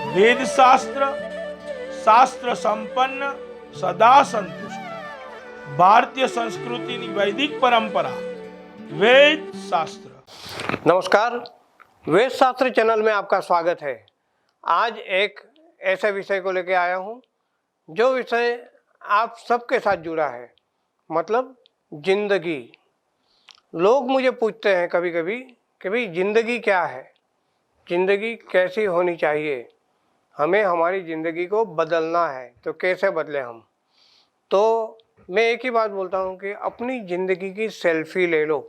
वेद शास्त्र शास्त्र संपन्न सदा संतुष्ट भारतीय संस्कृति वैदिक परंपरा वेद शास्त्र। नमस्कार, वेद शास्त्र चैनल में आपका स्वागत है। आज एक ऐसे विषय को लेकर आया हूँ जो विषय आप सबके साथ जुड़ा है, मतलब जिंदगी। लोग मुझे पूछते हैं कभी कभी कि भाई जिंदगी क्या है, जिंदगी कैसी होनी चाहिए, हमें हमारी ज़िंदगी को बदलना है तो कैसे बदलें हम। तो मैं एक ही बात बोलता हूँ कि अपनी ज़िंदगी की सेल्फी ले लो।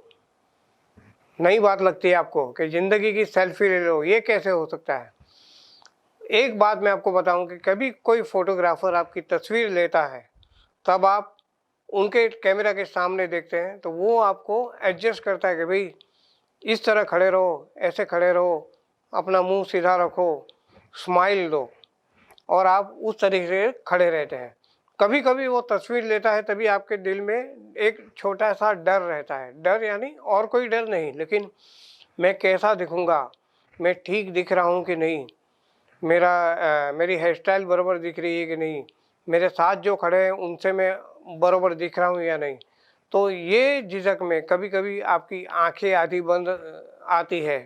नई बात लगती है आपको कि ज़िंदगी की सेल्फी ले लो, ये कैसे हो सकता है। एक बात मैं आपको बताऊं कि कभी कोई फोटोग्राफर आपकी तस्वीर लेता है, तब आप उनके कैमरा के सामने देखते हैं तो वो आपको एडजस्ट करता है कि भाई इस तरह खड़े रहो, ऐसे खड़े रहो, अपना मुंह सीधा रखो, स्माइल दो, और आप उस तरीके से खड़े रहते हैं। कभी कभी वो तस्वीर लेता है तभी आपके दिल में एक छोटा सा डर रहता है। डर यानी और कोई डर नहीं, लेकिन मैं कैसा दिखूंगा, मैं ठीक दिख रहा हूँ कि नहीं, मेरी हेयर स्टाइल बराबर दिख रही है कि नहीं, मेरे साथ जो खड़े हैं उनसे मैं बराबर दिख रहा हूँ या नहीं। तो ये झिझक में कभी कभी आपकी आंखें आधी बंद आती है,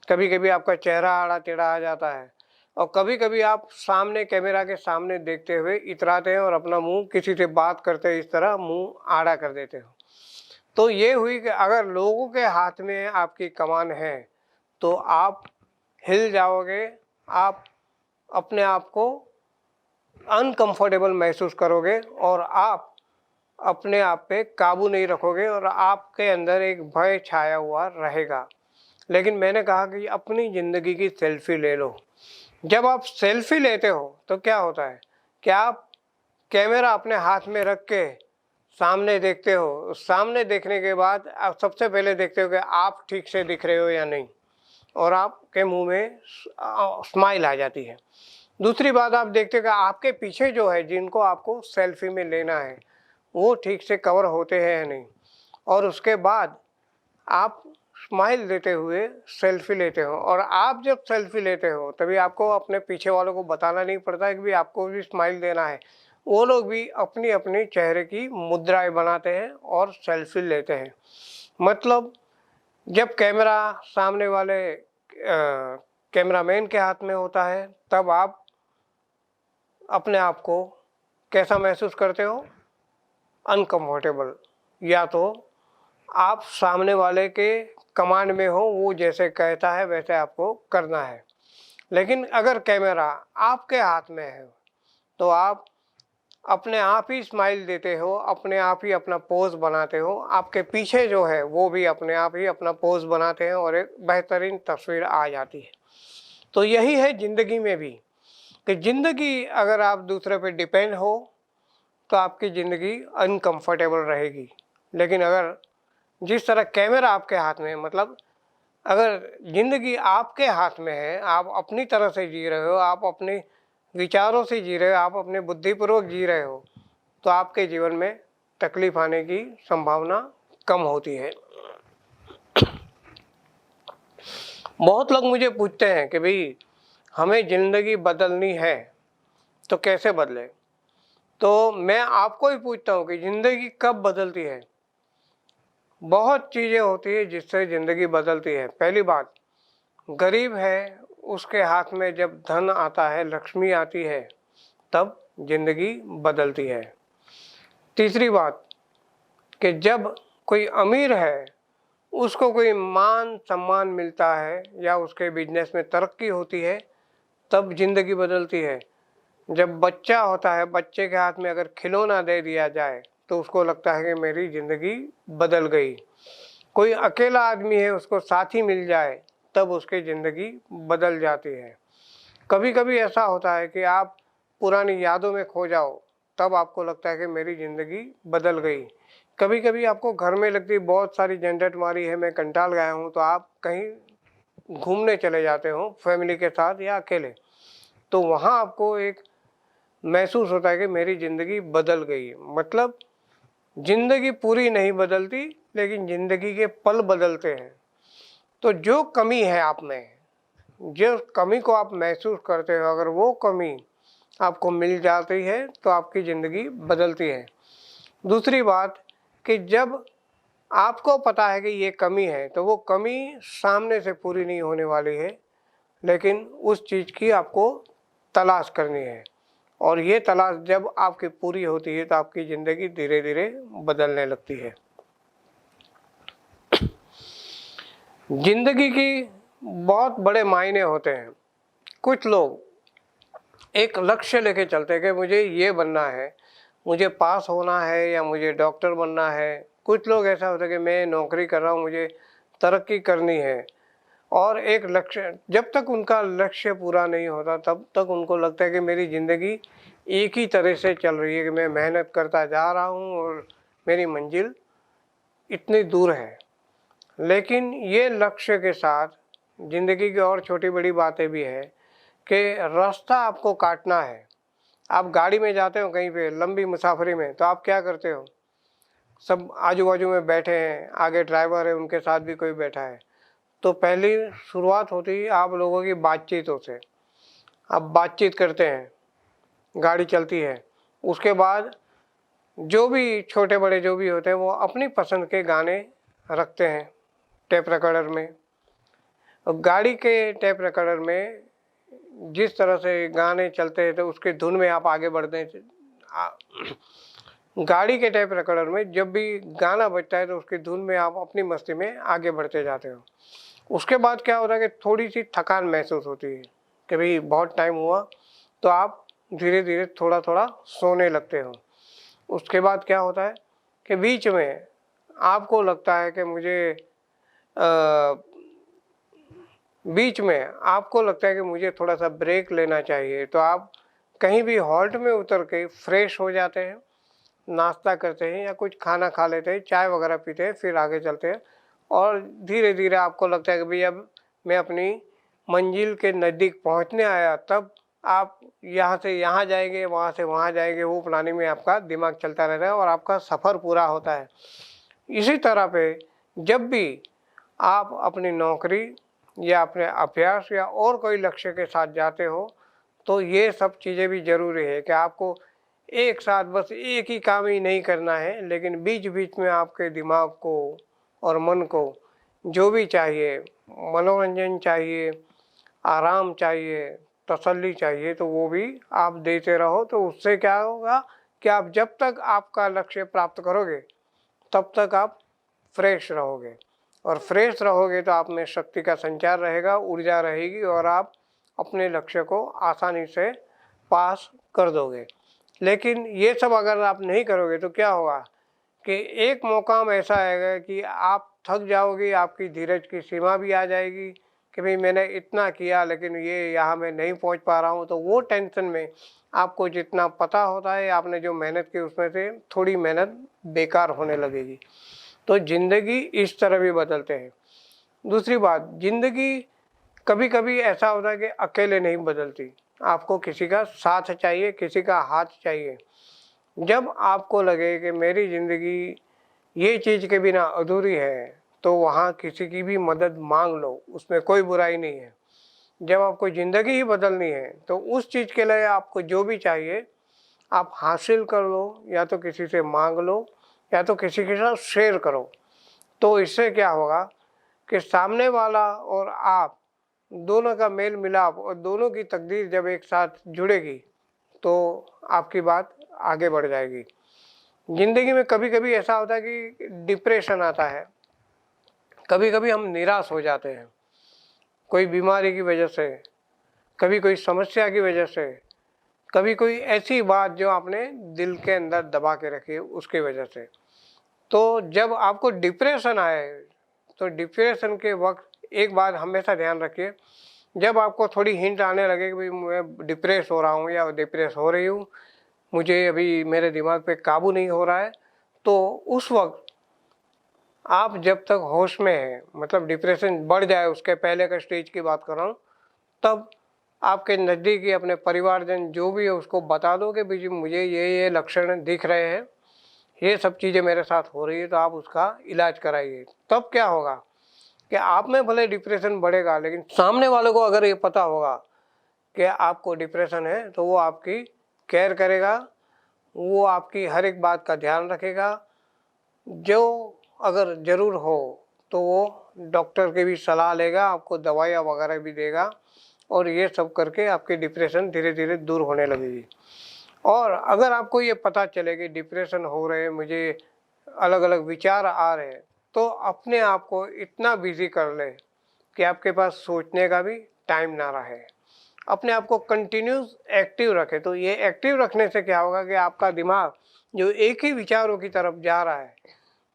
कभी कभी आपका चेहरा आड़ा टेढ़ा आ जाता है, और कभी कभी आप सामने कैमरा के सामने देखते हुए इतराते हैं और अपना मुंह किसी से बात करते हैं इस तरह मुंह आड़ा कर देते हो। तो ये हुई कि अगर लोगों के हाथ में आपकी कमान है तो आप हिल जाओगे, आप अपने आप को अनकंफर्टेबल महसूस करोगे और आप अपने आप पे काबू नहीं रखोगे और आपके अंदर एक भय छाया हुआ रहेगा। लेकिन मैंने कहा कि अपनी ज़िंदगी की सेल्फी ले लो। जब आप सेल्फी लेते हो तो क्या होता है कि आप कैमरा अपने हाथ में रख के सामने देखते हो। सामने देखने के बाद आप सबसे पहले देखते हो कि आप ठीक से दिख रहे हो या नहीं, और आपके मुंह में स्माइल आ जाती है। दूसरी बात आप देखते हो कि आपके पीछे जो है, जिनको आपको सेल्फी में लेना है, वो ठीक से कवर होते हैं या नहीं। और उसके बाद आप स्माइल देते हुए सेल्फी लेते हो, और आप जब सेल्फी लेते हो तभी आपको अपने पीछे वालों को बताना नहीं पड़ता है कि भी आपको भी स्माइल देना है। वो लोग भी अपनी अपनी चेहरे की मुद्राएं बनाते हैं और सेल्फी लेते हैं। मतलब जब कैमरा सामने वाले कैमरामैन के हाथ में होता है तब आप अपने आप को कैसा महसूस करते हो, अनकंफर्टेबल। या तो आप सामने वाले के कमांड में हो, वो जैसे कहता है वैसे आपको करना है। लेकिन अगर कैमरा आपके हाथ में है तो आप अपने आप ही स्माइल देते हो, अपने आप ही अपना पोज बनाते हो, आपके पीछे जो है वो भी अपने आप ही अपना पोज बनाते हैं और एक बेहतरीन तस्वीर आ जाती है। तो यही है ज़िंदगी में भी कि ज़िंदगी अगर आप दूसरे पे डिपेंड हो तो आपकी ज़िंदगी अनकंफर्टेबल रहेगी। लेकिन अगर जिस तरह कैमरा आपके हाथ में है, मतलब अगर ज़िंदगी आपके हाथ में है, आप अपनी तरह से जी रहे हो, आप अपने विचारों से जी रहे हो, आप अपने बुद्धिपूर्वक जी रहे हो, तो आपके जीवन में तकलीफ आने की संभावना कम होती है। बहुत लोग मुझे पूछते हैं कि भाई हमें ज़िंदगी बदलनी है तो कैसे बदले। तो मैं आपको ही पूछता हूँ कि ज़िंदगी कब बदलती है। बहुत चीज़ें होती है जिससे ज़िंदगी बदलती है। पहली बात, गरीब है, उसके हाथ में जब धन आता है, लक्ष्मी आती है, तब ज़िंदगी बदलती है। तीसरी बात कि जब कोई अमीर है, उसको कोई मान सम्मान मिलता है या उसके बिजनेस में तरक्की होती है, तब ज़िंदगी बदलती है। जब बच्चा होता है, बच्चे के हाथ में अगर खिलौना दे दिया जाए तो उसको लगता है कि मेरी ज़िंदगी बदल गई। कोई अकेला आदमी है, उसको साथी मिल जाए तब उसकी ज़िंदगी बदल जाती है। कभी कभी ऐसा होता है कि आप पुरानी यादों में खो जाओ, तब आपको लगता है कि मेरी ज़िंदगी बदल गई। कभी कभी आपको घर में लगती है बहुत सारी झंझट मारी है, मैं कंटाल गया हूँ, तो आप कहीं घूमने चले जाते हो फैमिली के साथ या अकेले, तो वहाँ आपको एक महसूस होता है कि मेरी ज़िंदगी बदल गई। मतलब ज़िंदगी पूरी नहीं बदलती, लेकिन ज़िंदगी के पल बदलते हैं। तो जो कमी है आप में, जो कमी को आप महसूस करते हो, अगर वो कमी आपको मिल जाती है तो आपकी ज़िंदगी बदलती है। दूसरी बात कि जब आपको पता है कि ये कमी है तो वो कमी सामने से पूरी नहीं होने वाली है, लेकिन उस चीज़ की आपको तलाश करनी है, और ये तलाश जब आपकी पूरी होती है तो आपकी ज़िंदगी धीरे धीरे बदलने लगती है। ज़िंदगी की बहुत बड़े मायने होते हैं। कुछ लोग एक लक्ष्य लेके चलते हैं कि मुझे ये बनना है, मुझे पास होना है या मुझे डॉक्टर बनना है। कुछ लोग ऐसा होता है कि मैं नौकरी कर रहा हूँ, मुझे तरक्की करनी है, और एक लक्ष्य, जब तक उनका लक्ष्य पूरा नहीं होता तब तक उनको लगता है कि मेरी ज़िंदगी एक ही तरह से चल रही है कि मैं मेहनत करता जा रहा हूँ और मेरी मंजिल इतनी दूर है। लेकिन ये लक्ष्य के साथ ज़िंदगी की और छोटी बड़ी बातें भी है कि रास्ता आपको काटना है। आप गाड़ी में जाते हो कहीं पे लंबी मुसाफरी में, तो आप क्या करते हो, सब आजू बाजू में बैठे हैं, आगे ड्राइवर है, उनके साथ भी कोई बैठा है, तो पहली शुरुआत होती है आप लोगों की बातचीतों से। आप बातचीत करते हैं, गाड़ी चलती है, उसके बाद जो भी छोटे बड़े जो भी होते हैं वो अपनी पसंद के गाने रखते हैं टेप रिकॉर्डर में। और गाड़ी के टेप रिकॉर्डर में जिस तरह से गाने चलते हैं तो उसके धुन में आप आगे बढ़ते हैं। गाड़ी के टेप रिकॉर्डर में जब भी गाना बजता है तो उसकी धुन में आप अपनी मस्ती में आगे बढ़ते जाते हो। उसके बाद क्या होता है कि थोड़ी सी थकान महसूस होती है कि भाई बहुत टाइम हुआ, तो आप धीरे धीरे थोड़ा थोड़ा सोने लगते हो। उसके बाद क्या होता है कि बीच में आपको लगता है कि मुझे थोड़ा सा ब्रेक लेना चाहिए, तो आप कहीं भी हॉल्ट में उतर के फ्रेश हो जाते हैं, नाश्ता करते हैं या कुछ खाना खा लेते हैं, चाय वगैरह पीते हैं, फिर आगे चलते हैं, और धीरे धीरे आपको लगता है कि भाई अब मैं अपनी मंजिल के नज़दीक पहुंचने आया। तब आप यहाँ से यहाँ जाएंगे, वहाँ से वहाँ जाएंगे, वो प्लानिंग में आपका दिमाग चलता रहता है और आपका सफ़र पूरा होता है। इसी तरह पे जब भी आप अपनी नौकरी या अपने अभ्यास या और कोई लक्ष्य के साथ जाते हो, तो ये सब चीज़ें भी ज़रूरी है कि आपको एक साथ बस एक ही काम ही नहीं करना है, लेकिन बीच बीच में आपके दिमाग को और मन को जो भी चाहिए, मनोरंजन चाहिए, आराम चाहिए, तसल्ली चाहिए, तो वो भी आप देते रहो। तो उससे क्या होगा कि आप जब तक आपका लक्ष्य प्राप्त करोगे तब तक आप फ्रेश रहोगे, और फ्रेश रहोगे तो आप में शक्ति का संचार रहेगा, ऊर्जा रहेगी, और आप अपने लक्ष्य को आसानी से पास कर दोगे। लेकिन ये सब अगर आप नहीं करोगे तो क्या होगा कि एक मौका ऐसा आएगा कि आप थक जाओगे, आपकी धीरज की सीमा भी आ जाएगी कि भाई मैंने इतना किया लेकिन ये यहाँ मैं नहीं पहुँच पा रहा हूँ। तो वो टेंशन में आपको जितना पता होता है आपने जो मेहनत की उसमें से थोड़ी मेहनत बेकार होने लगेगी। तो ज़िंदगी इस तरह भी बदलते हैं। दूसरी बात, ज़िंदगी कभी कभी ऐसा होता है कि अकेले नहीं बदलती, आपको किसी का साथ चाहिए, किसी का हाथ चाहिए। जब आपको लगे कि मेरी ज़िंदगी ये चीज़ के बिना अधूरी है, तो वहाँ किसी की भी मदद मांग लो, उसमें कोई बुराई नहीं है। जब आपको ज़िंदगी ही बदलनी है तो उस चीज़ के लिए आपको जो भी चाहिए आप हासिल कर लो, या तो किसी से मांग लो या तो किसी के साथ शेयर करो। तो इससे क्या होगा कि सामने वाला और आप दोनों का मेल मिलाप और दोनों की तकदीर जब एक साथ जुड़ेगी तो आपकी बात आगे बढ़ जाएगी। ज़िंदगी में कभी कभी ऐसा होता है कि डिप्रेशन आता है, कभी कभी हम निराश हो जाते हैं, कोई बीमारी की वजह से, कभी कोई समस्या की वजह से, कभी कोई ऐसी बात जो आपने दिल के अंदर दबा के रखी है उसकी वजह से। तो जब आपको डिप्रेशन आए तो डिप्रेशन के वक्त एक बात हमेशा ध्यान रखिए, जब आपको थोड़ी हिंट आने लगे कि भाई मैं डिप्रेस हो रहा हूँ या डिप्रेस हो रही हूँ, मुझे अभी मेरे दिमाग पे काबू नहीं हो रहा है, तो उस वक्त आप जब तक होश में हैं, मतलब डिप्रेशन बढ़ जाए उसके पहले का स्टेज की बात कर रहा हूँ, तब आपके नज़दीकी अपने परिवारजन जो भी है उसको बता दो कि भाई मुझे ये लक्षण दिख रहे हैं, ये सब चीज़ें मेरे साथ हो रही है, तो आप उसका इलाज कराइए। तब क्या होगा कि आप में भले डिप्रेशन बढ़ेगा, लेकिन सामने वाले को अगर ये पता होगा कि आपको डिप्रेशन है तो वो आपकी केयर करेगा, वो आपकी हर एक बात का ध्यान रखेगा। जो अगर ज़रूर हो तो वो डॉक्टर की भी सलाह लेगा, आपको दवाइयाँ वगैरह भी देगा, और ये सब करके आपकी डिप्रेशन धीरे धीरे दूर होने लगेगी। और अगर आपको ये पता चले कि डिप्रेशन हो रहे, मुझे अलग अलग विचार आ रहे हैं, तो अपने आप को इतना बिजी कर ले कि आपके पास सोचने का भी टाइम ना रहे। अपने आप को कंटिन्यूस एक्टिव रखें। तो ये एक्टिव रखने से क्या होगा कि आपका दिमाग जो एक ही विचारों की तरफ जा रहा है,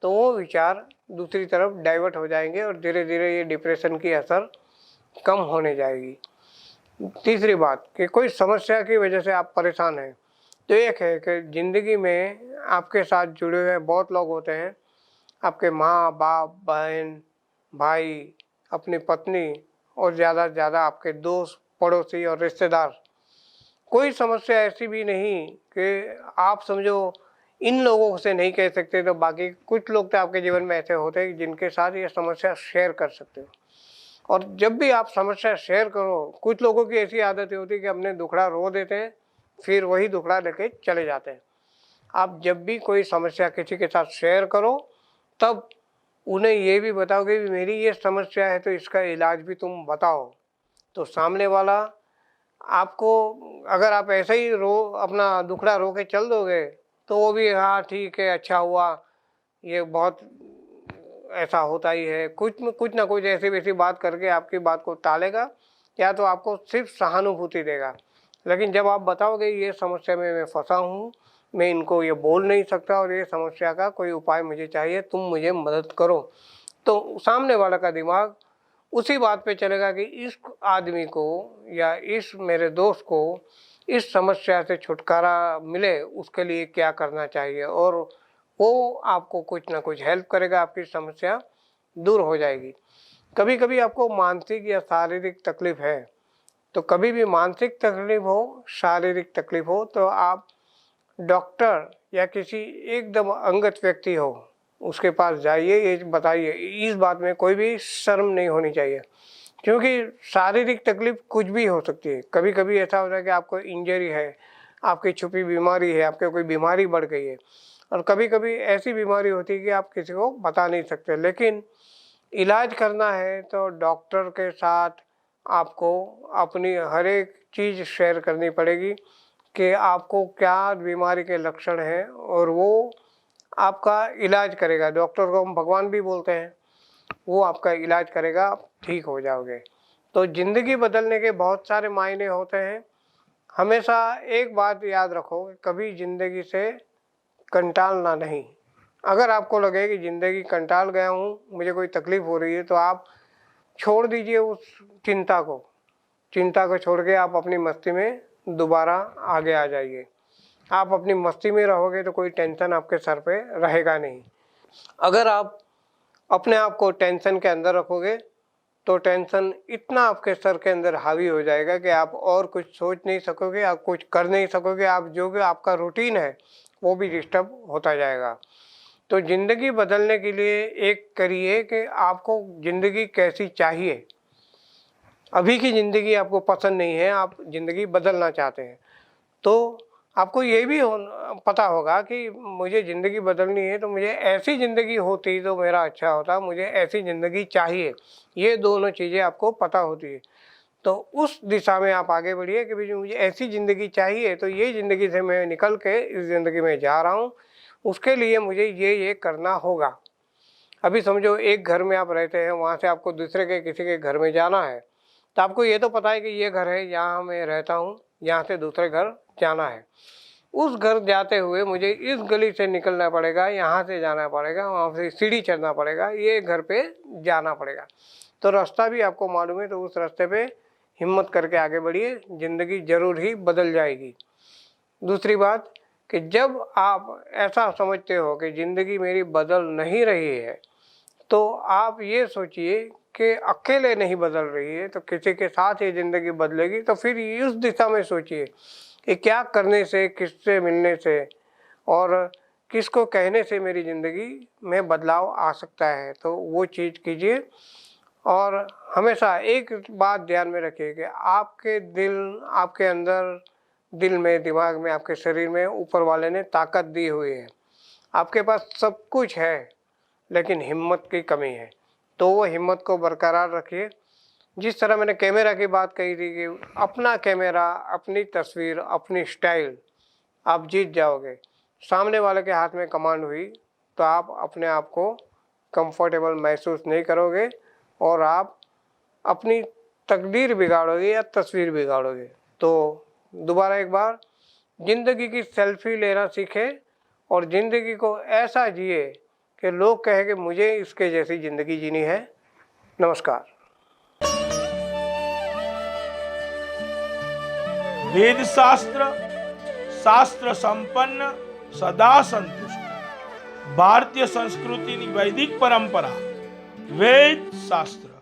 तो वो विचार दूसरी तरफ डाइवर्ट हो जाएंगे और धीरे धीरे ये डिप्रेशन की असर कम होने जाएगी। तीसरी बात कि कोई समस्या की वजह से आप परेशान हैं, तो एक है कि ज़िंदगी में आपके साथ जुड़े हुए बहुत लोग होते हैं, आपके माँ बाप, बहन, भाई, अपनी पत्नी, और ज़्यादा से ज़्यादा आपके दोस्त, पड़ोसी और रिश्तेदार। कोई समस्या ऐसी भी नहीं कि आप समझो इन लोगों से नहीं कह सकते, तो बाकी कुछ लोग तो आपके जीवन में ऐसे होते हैं जिनके साथ ये समस्या शेयर कर सकते हो। और जब भी आप समस्या शेयर करो, कुछ लोगों की ऐसी आदत होती है कि अपने दुखड़ा रो देते हैं, फिर वही दुखड़ा लेके चले जाते हैं। आप जब भी कोई समस्या किसी के साथ शेयर करो, तब उन्हें ये भी बताओगे कि मेरी ये समस्या है तो इसका इलाज भी तुम बताओ। तो सामने वाला आपको, अगर आप ऐसे ही अपना दुखड़ा रो के चल दोगे, तो वो भी हाँ ठीक है, अच्छा हुआ, ये बहुत ऐसा होता ही है, कुछ ना कुछ ऐसी वैसी बात करके आपकी बात को टालेगा, या तो आपको सिर्फ सहानुभूति देगा। लेकिन जब आप बताओगे ये समस्या में मैं फंसा हूँ, मैं इनको ये बोल नहीं सकता और ये समस्या का कोई उपाय मुझे चाहिए, तुम मुझे मदद करो, तो सामने वाला का दिमाग उसी बात पे चलेगा कि इस आदमी को या इस मेरे दोस्त को इस समस्या से छुटकारा मिले, उसके लिए क्या करना चाहिए, और वो आपको कुछ ना कुछ हेल्प करेगा, आपकी समस्या दूर हो जाएगी। कभी कभी आपको मानसिक या शारीरिक तकलीफ है, तो कभी भी मानसिक तकलीफ हो, शारीरिक तकलीफ हो, तो आप डॉक्टर या किसी एकदम अंगत व्यक्ति हो उसके पास जाइए, ये बताइए। इस बात में कोई भी शर्म नहीं होनी चाहिए, क्योंकि शारीरिक तकलीफ कुछ भी हो सकती है। कभी कभी ऐसा होता है कि आपको इंजरी है, आपकी छुपी बीमारी है, आपके कोई बीमारी बढ़ गई है, और कभी कभी ऐसी बीमारी होती है कि आप किसी को बता नहीं सकते। लेकिन इलाज करना है तो डॉक्टर के साथ आपको अपनी हर एक चीज़ शेयर करनी पड़ेगी कि आपको क्या बीमारी के लक्षण हैं, और वो आपका इलाज करेगा। डॉक्टर को हम भगवान भी बोलते हैं, वो आपका इलाज करेगा, आप ठीक हो जाओगे। तो ज़िंदगी बदलने के बहुत सारे मायने होते हैं। हमेशा एक बात याद रखो, कभी ज़िंदगी से कंटालना नहीं। अगर आपको लगे कि ज़िंदगी कंटाल गया हूँ, मुझे कोई तकलीफ़ हो रही है, तो आप छोड़ दीजिए उस चिंता को छोड़ के आप अपनी मस्ती में दोबारा आगे आ जाइए। आप अपनी मस्ती में रहोगे तो कोई टेंशन आपके सर पे रहेगा नहीं। अगर आप अपने आप को टेंशन के अंदर रखोगे, तो टेंशन इतना आपके सर के अंदर हावी हो जाएगा कि आप और कुछ सोच नहीं सकोगे, आप कुछ कर नहीं सकोगे, आप जो भी आपका रूटीन है वो भी डिस्टर्ब होता जाएगा। तो ज़िंदगी बदलने के लिए एक करिए कि आपको ज़िंदगी कैसी चाहिए। अभी की ज़िंदगी आपको पसंद नहीं है, आप ज़िंदगी बदलना चाहते हैं, तो आपको ये भी पता होगा कि मुझे ज़िंदगी बदलनी है, तो मुझे ऐसी ज़िंदगी होती तो मेरा अच्छा होता, मुझे ऐसी ज़िंदगी चाहिए। ये दोनों चीज़ें आपको पता होती है, तो उस दिशा में आप आगे बढ़िए कि भाई मुझे ऐसी ज़िंदगी चाहिए, तो ये ज़िंदगी से मैं निकल के इस ज़िंदगी में जा रहा हूँ, उसके लिए मुझे ये करना होगा। अभी समझो एक घर में आप रहते हैं, वहाँ से आपको दूसरे के किसी के घर में जाना है, तो आपको ये तो पता है कि ये घर है, यहाँ मैं रहता हूँ, यहाँ से दूसरे घर जाना है। उस घर जाते हुए मुझे इस गली से निकलना पड़ेगा, यहाँ से जाना पड़ेगा, वहाँ से सीढ़ी चढ़ना पड़ेगा, ये घर पे जाना पड़ेगा। तो रास्ता भी आपको मालूम है, तो उस रास्ते पे हिम्मत करके आगे बढ़िए, ज़िंदगी ज़रूर ही बदल जाएगी। दूसरी बात कि जब आप ऐसा समझते हो कि ज़िंदगी मेरी बदल नहीं रही है, तो आप ये सोचिए कि अकेले नहीं बदल रही है, तो किसी के साथ ये ज़िंदगी बदलेगी। तो फिर उस दिशा में सोचिए कि क्या करने से, किससे मिलने से और किसको कहने से मेरी ज़िंदगी में बदलाव आ सकता है, तो वो चीज़ कीजिए। और हमेशा एक बात ध्यान में रखिए कि आपके आपके अंदर, दिल में, दिमाग में, आपके शरीर में ऊपर वाले ने ताकत दी हुई है। आपके पास सब कुछ है, लेकिन हिम्मत की कमी है। तो वो हिम्मत को बरकरार रखिए। जिस तरह मैंने कैमरा की बात कही थी कि अपना कैमरा, अपनी तस्वीर, अपनी स्टाइल, आप जीत जाओगे। सामने वाले के हाथ में कमांड हुई तो आप अपने आप को कंफर्टेबल महसूस नहीं करोगे और आप अपनी तकदीर बिगाड़ोगे या तस्वीर बिगाड़ोगे। तो दोबारा एक बार ज़िंदगी की सेल्फी लेना सीखें और ज़िंदगी को ऐसा जिए कि लोग कहें कि मुझे इसके जैसी ज़िंदगी जीनी है। नमस्कार। वेद शास्त्र, શાસ્ત્ર સંપન્ન, સદા સંતુષ્ટ. ભારતીય સંસ્કૃતિની વૈદિક પરંપરા વેદ શાસ્ત્ર.